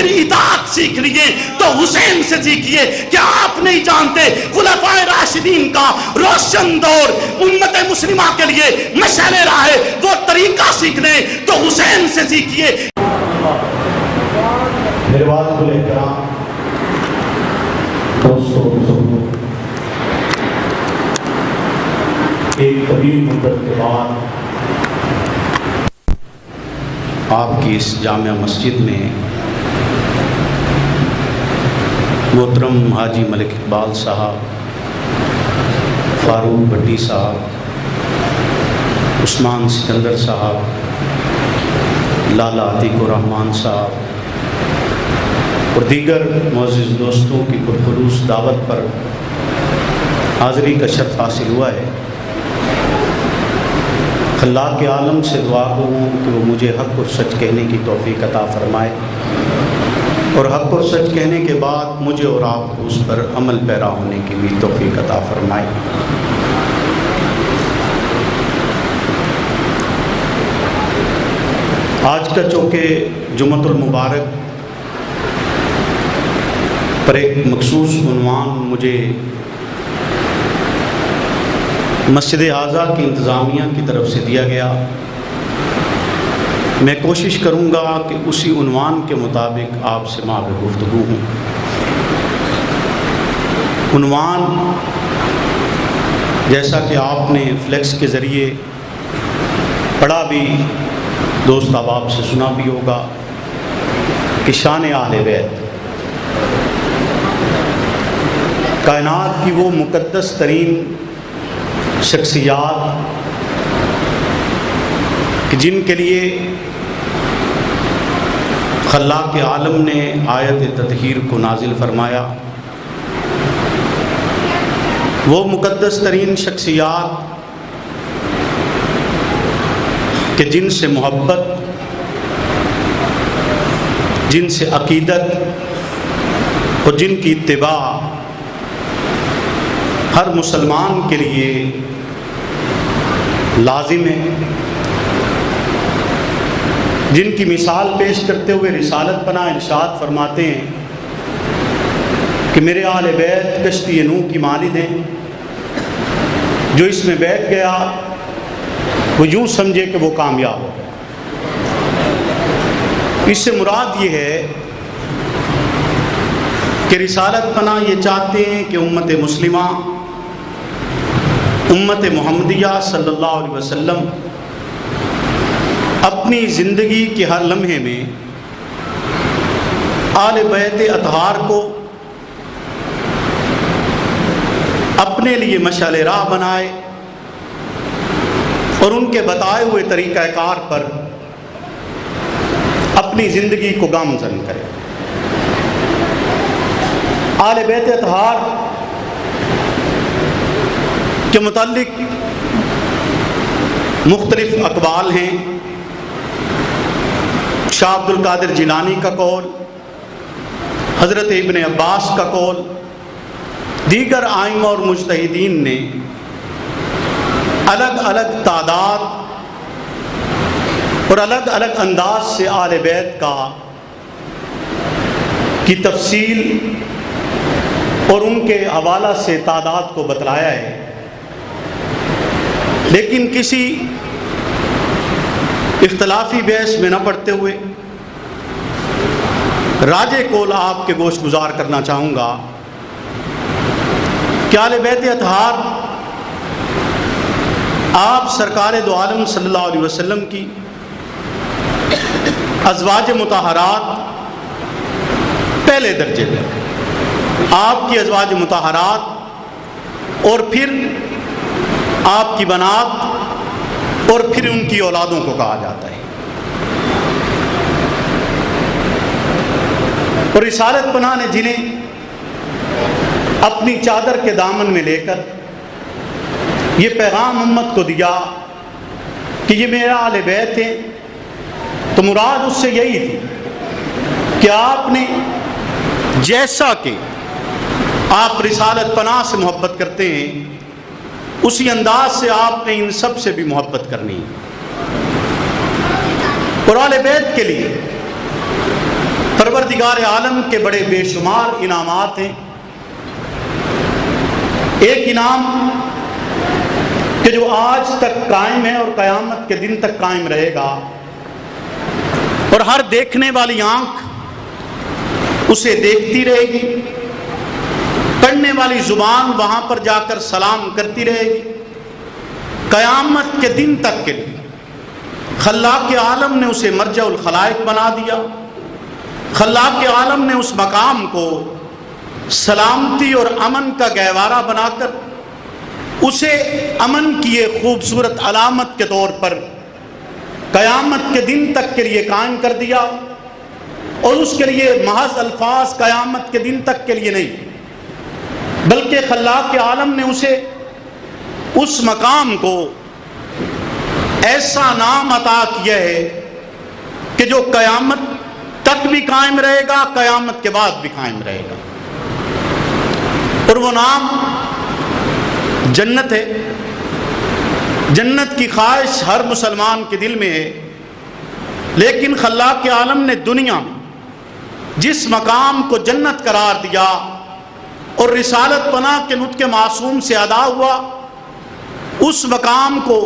پھر اطاعت سیکھ لیے تو حسین سے سیکھیے۔ کیا آپ نہیں جانتے خلفائے راشدین کا روشن دور امت مسلمہ کے لیے مشعل راہ ہے؟ وہ طریقہ سیکھنے تو حسین سے سیکھیے۔ میرے والد الاحترام دوستوں بزرگوں، ایک طویل مدت کے بعد آپ کی اس جامع مسجد میں محترم حاجی ملک اقبال صاحب، فاروق بھٹی صاحب، عثمان سکندر صاحب، لالا عتیق الرحمان صاحب اور دیگر معزز دوستوں کی پرخلوص دعوت پر حاضری کا شرف حاصل ہوا ہے۔ اللہ کے عالم سے دعا ہوں کہ وہ مجھے حق اور سچ کہنے کی توفیق عطا فرمائے، اور حق اور سچ کہنے کے بعد مجھے اور آپ کو اس پر عمل پیرا ہونے کی بھی توفیق عطا فرمائے۔ آج کا چونکہ جمعۃ المبارک پر ایک مخصوص عنوان مجھے مسجد اعظہ کی انتظامیہ کی طرف سے دیا گیا، میں کوشش کروں گا کہ اسی عنوان کے مطابق آپ سے مابع گفتگو ہوں۔ عنوان جیسا کہ آپ نے فلیکس کے ذریعے پڑھا بھی، دوست احباب سے سنا بھی ہوگا کہ شان اہل بیت، کائنات کی وہ مقدس ترین شخصیات کہ جن کے لیے خلاق عالم نے آیت تطہیر کو نازل فرمایا، وہ مقدس ترین شخصیات کہ جن سے محبت، جن سے عقیدت اور جن کی اتباع ہر مسلمان کے لیے لازم ہے، جن کی مثال پیش کرتے ہوئے رسالت پناہ ارشاد فرماتے ہیں کہ میرے اہل بیت کشتی نوح کی مانند ہیں، جو اس میں بیٹھ گیا وہ یوں سمجھے کہ وہ کامیاب ہو گیا۔ اس سے مراد یہ ہے کہ رسالت پناہ یہ چاہتے ہیں کہ امت مسلمہ، امت محمدیہ صلی اللہ علیہ وسلم اپنی زندگی کے ہر لمحے میں آل بیت اطہار کو اپنے لیے مشعل راہ بنائے اور ان کے بتائے ہوئے طریقہ کار پر اپنی زندگی کو گامزن کرے۔ آل بیت اطہار کے متعلق مختلف اقوال ہیں۔ شاہ عبد القادر جیلانی کا قول، حضرت ابن عباس کا قول، دیگر ائمہ اور مجتہدین نے الگ الگ تعداد اور الگ الگ انداز سے آل بیت کی تفصیل اور ان کے حوالہ سے تعداد کو بتلایا ہے، لیکن کسی اختلافی بحث میں نہ پڑتے ہوئے راجح قول آپ کے گوش گزار کرنا چاہوں گا کہ آل بیت اطہار آپ سرکار دو عالم صلی اللہ علیہ وسلم کی ازواج مطہرات پہلے درجے پہ، آپ کی ازواج مطہرات اور پھر آپ کی بنات اور پھر ان کی اولادوں کو کہا جاتا ہے۔ اور رسالت پناہ نے جنہیں اپنی چادر کے دامن میں لے کر یہ پیغام امت کو دیا کہ یہ میرا اہل بیت ہے، تو مراد اس سے یہی تھی کہ آپ نے جیسا کہ آپ رسالت پناہ سے محبت کرتے ہیں اسی انداز سے آپ نے ان سب سے بھی محبت کرنی ہے۔ اور اہل بیت کے لیے پروردگار عالم کے بڑے بے شمار انعامات ہیں۔ ایک انعام کہ جو آج تک قائم ہے اور قیامت کے دن تک قائم رہے گا، اور ہر دیکھنے والی آنکھ اسے دیکھتی رہے گی، پڑھنے والی زبان وہاں پر جا کر سلام کرتی رہے گی، قیامت کے دن تک کے لیے خلاق عالم نے اسے مرجع الخلائق بنا دیا۔ خلاق عالم نے اس مقام کو سلامتی اور امن کا گہوارہ بنا کر اسے امن کی ایک خوبصورت علامت کے طور پر قیامت کے دن تک کے لیے قائم کر دیا، اور اس کے لیے محض الفاظ قیامت کے دن تک کے لیے نہیں، بلکہ خلاق عالم نے اسے اس مقام کو ایسا نام عطا کیا ہے کہ جو قیامت تک بھی قائم رہے گا، قیامت کے بعد بھی قائم رہے گا، اور وہ نام جنت ہے۔ جنت کی خواہش ہر مسلمان کے دل میں ہے، لیکن خلاق عالم نے دنیا میں جس مقام کو جنت قرار دیا اور رسالت بنا کے نطق معصوم سے ادا ہوا، اس مقام کو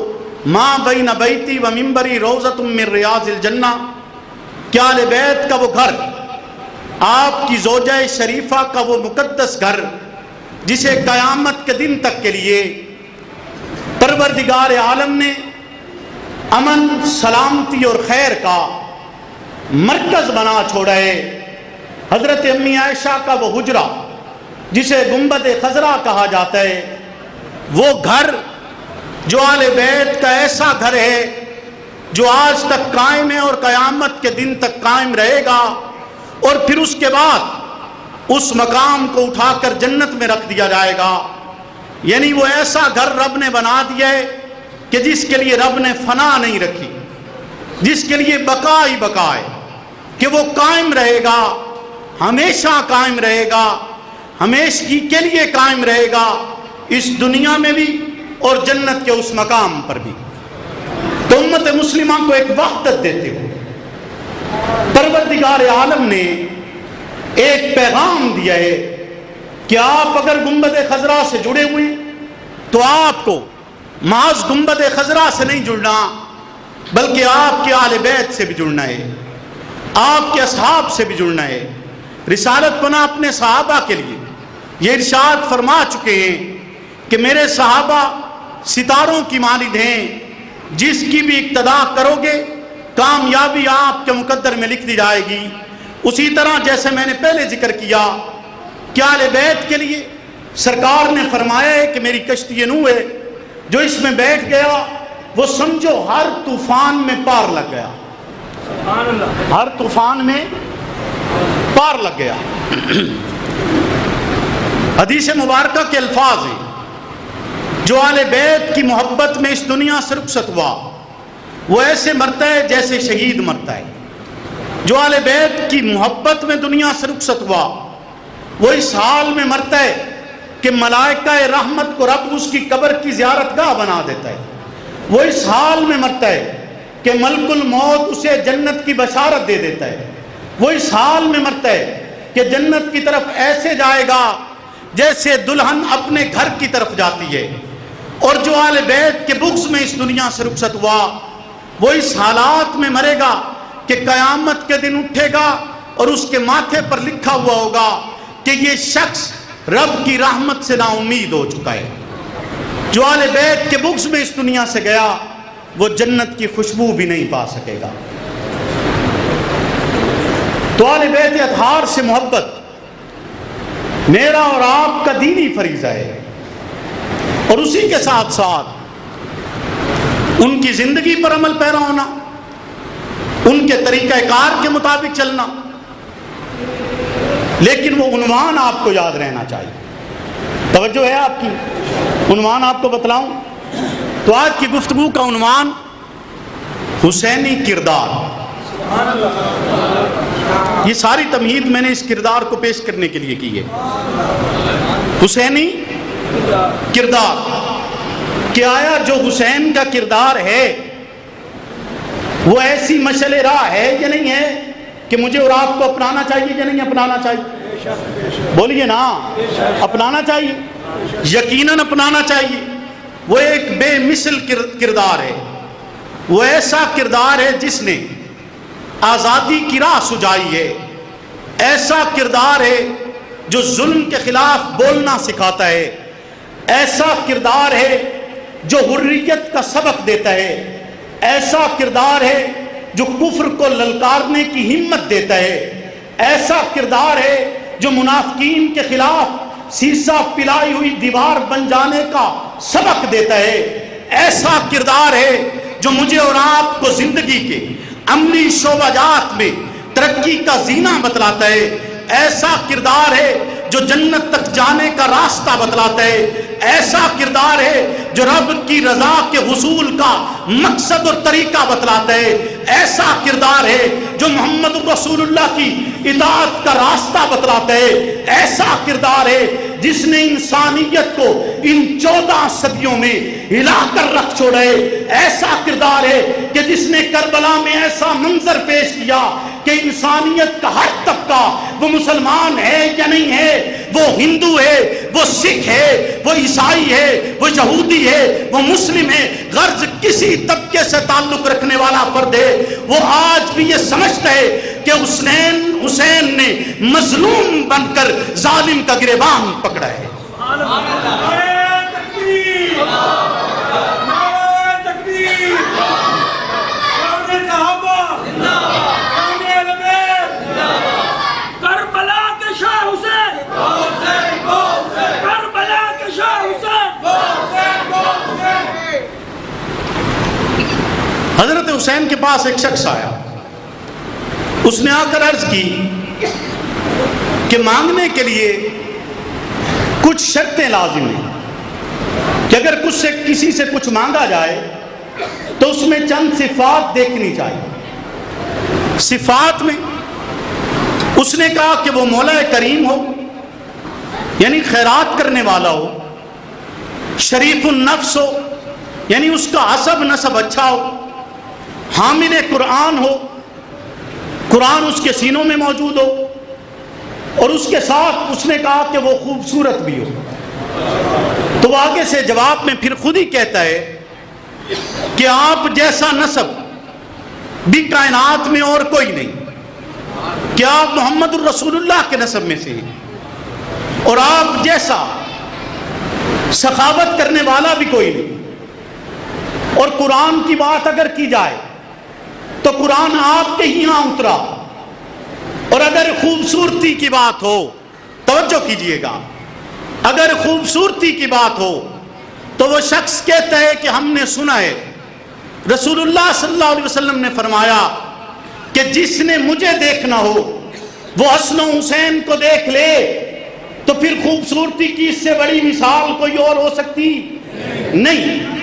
ماں بین بیتی و منبری روضۃ من ریاض الجنہ، کہ اہل بیت کا وہ گھر، آپ کی زوجہ شریفہ کا وہ مقدس گھر، جسے قیامت کے دن تک کے لیے پروردگار عالم نے امن، سلامتی اور خیر کا مرکز بنا چھوڑا ہے۔ حضرت امی عائشہ کا وہ حجرہ جسے گنبد خضرا کہا جاتا ہے، وہ گھر جو اہل بیت کا ایسا گھر ہے جو آج تک قائم ہے اور قیامت کے دن تک قائم رہے گا، اور پھر اس کے بعد اس مقام کو اٹھا کر جنت میں رکھ دیا جائے گا۔ یعنی وہ ایسا گھر رب نے بنا دیا ہے کہ جس کے لیے رب نے فنا نہیں رکھی، جس کے لیے بقا ہی بقا ہے، کہ وہ قائم رہے گا، ہمیشہ قائم رہے گا، ہمیشگی کے لیے قائم رہے گا، اس دنیا میں بھی اور جنت کے اس مقام پر بھی۔ تو امت مسلمہ کو ایک وحدت دیتے ہوئے پروردگار عالم نے ایک پیغام دیا ہے کہ آپ اگر گنبد خضرا سے جڑے ہوئے تو آپ کو محض گنبد خضرا سے نہیں جڑنا، بلکہ آپ کے اہل بیت سے بھی جڑنا ہے، آپ کے اصحاب سے بھی جڑنا ہے۔ رسالت بنا اپنے صحابہ کے لیے یہ ارشاد فرما چکے ہیں کہ میرے صحابہ ستاروں کی مانند ہیں، جس کی بھی اقتدا کرو گے کامیابی آپ کے مقدر میں لکھ دی جائے گی۔ اسی طرح جیسے میں نے پہلے ذکر کیا کہ اہل بیت کے لیے سرکار نے فرمایا ہے کہ میری کشتی نوح ہے، جو اس میں بیٹھ گیا وہ سمجھو ہر طوفان میں پار لگ گیا، ہر طوفان میں پار لگ گیا۔ حدیث مبارکہ کے الفاظ ہیں، جو اہل بیت کی محبت میں اس دنیا سے رخصت ہوا وہ ایسے مرتا ہے جیسے شہید مرتا ہے۔ جو اہل بیت کی محبت میں دنیا سے رخصت ہوا وہ اس حال میں مرتا ہے کہ ملائکہ رحمت کو رب اس کی قبر کی زیارت گاہ بنا دیتا ہے۔ وہ اس حال میں مرتا ہے کہ ملک الموت اسے جنت کی بشارت دے دیتا ہے۔ وہ اس حال میں مرتا ہے کہ جنت کی طرف ایسے جائے گا جیسے دلہن اپنے گھر کی طرف جاتی ہے۔ اور جو اہل بیت کے بغض میں اس دنیا سے رخصت ہوا وہ اس حالات میں مرے گا کہ قیامت کے دن اٹھے گا اور اس کے ماتھے پر لکھا ہوا ہوگا کہ یہ شخص رب کی رحمت سے نا امید ہو چکا ہے۔ جو اہل بیت کے بغض میں اس دنیا سے گیا وہ جنت کی خوشبو بھی نہیں پا سکے گا۔ تو اہل بیت اطہار سے محبت میرا اور آپ کا دینی فریضہ ہے، اور اسی کے ساتھ ساتھ ان کی زندگی پر عمل پیرا ہونا، ان کے طریقہ کار کے مطابق چلنا۔ لیکن وہ عنوان آپ کو یاد رہنا چاہیے، توجہ ہے آپ کی؟ عنوان آپ کو بتلاؤں تو آج کی گفتگو کا عنوان حسینی کردار۔ یہ ساری تمہید میں نے اس کردار کو پیش کرنے کے لیے کی ہے، حسینی کردار، کہ آیا جو حسین کا کردار ہے وہ ایسی مشعل راہ ہے یا نہیں ہے، کہ مجھے اور آپ کو اپنانا چاہیے یا نہیں اپنانا چاہیے؟ بولیے نا، اپنانا چاہیے، یقیناً اپنانا چاہیے۔ وہ ایک بے مثل کردار ہے، وہ ایسا کردار ہے جس نے آزادی کی راہ سجائی ہے، ایسا کردار ہے جو ظلم کے خلاف بولنا سکھاتا ہے، ایسا کردار ہے جو حریت کا سبق دیتا ہے، ایسا کردار ہے جو کفر کو للکارنے کی ہمت دیتا ہے، ایسا کردار ہے جو منافقین کے خلاف سیسا پلائی ہوئی دیوار بن جانے کا سبق دیتا ہے، ایسا کردار ہے جو مجھے اور آپ کو زندگی کے عملی شعبہ جات میں ترقی کا زینہ بتلاتا ہے، ایسا کردار ہے جو جنت تک جانے کا راستہ بتلاتا ہے، ایسا کردار ہے جو رب کی رضا کے حصول کا مقصد اور طریقہ بتلاتا ہے، ایسا کردار ہے جو محمد رسول اللہ کی اطاعت کا راستہ بتلاتا ہے، ایسا کردار ہے جس نے انسانیت کو ان 14 صدیوں میں ہلا کر رکھ چھوڑا ہے، ایسا کردار ہے کہ جس نے کربلا میں ایسا منظر پیش کیا کہ انسانیت کا ہر طبقہ، وہ مسلمان ہے یا نہیں ہے، وہ ہندو ہے، وہ سکھ ہے، وہ عیسائی ہے، وہ یہودی ہے، وہ مسلم ہے، غرض کسی طبقے سے تعلق رکھنے والا فرد ہے، وہ آج بھی یہ سمجھتا ہے کہ حسین نے مظلوم بن کر ظالم کا گریبان پکڑا ہے۔ حضرت حسین کے پاس ایک شخص آیا، اس نے آ کر عرض کی کہ مانگنے کے لیے کچھ شرطیں لازم ہیں کہ اگر کسی سے کچھ مانگا جائے تو اس میں چند صفات دیکھنی چاہیے۔ صفات میں اس نے کہا کہ وہ مولا کریم ہو، یعنی خیرات کرنے والا ہو، شریف النفس ہو، یعنی اس کا حسب نسب اچھا ہو، حامل قرآن ہو، قرآن اس کے سینوں میں موجود ہو، اور اس کے ساتھ اس نے کہا کہ وہ خوبصورت بھی ہو۔ تو وہ آگے سے جواب میں پھر خود ہی کہتا ہے کہ آپ جیسا نسب بھی کائنات میں اور کوئی نہیں، کہ آپ محمد الرسول اللہ کے نسب میں سے ہیں، اور آپ جیسا سخاوت کرنے والا بھی کوئی نہیں۔ اور قرآن کی بات اگر کی جائے تو قرآن آپ کے ہی ہاں اترا، اور اگر خوبصورتی کی بات ہو، توجہ کیجئے گا، اگر خوبصورتی کی بات ہو تو وہ شخص کہتا ہے کہ ہم نے سنا ہے رسول اللہ صلی اللہ علیہ وسلم نے فرمایا کہ جس نے مجھے دیکھنا ہو وہ حسن و حسین کو دیکھ لے، تو پھر خوبصورتی کی اس سے بڑی مثال کوئی اور ہو سکتی نہیں۔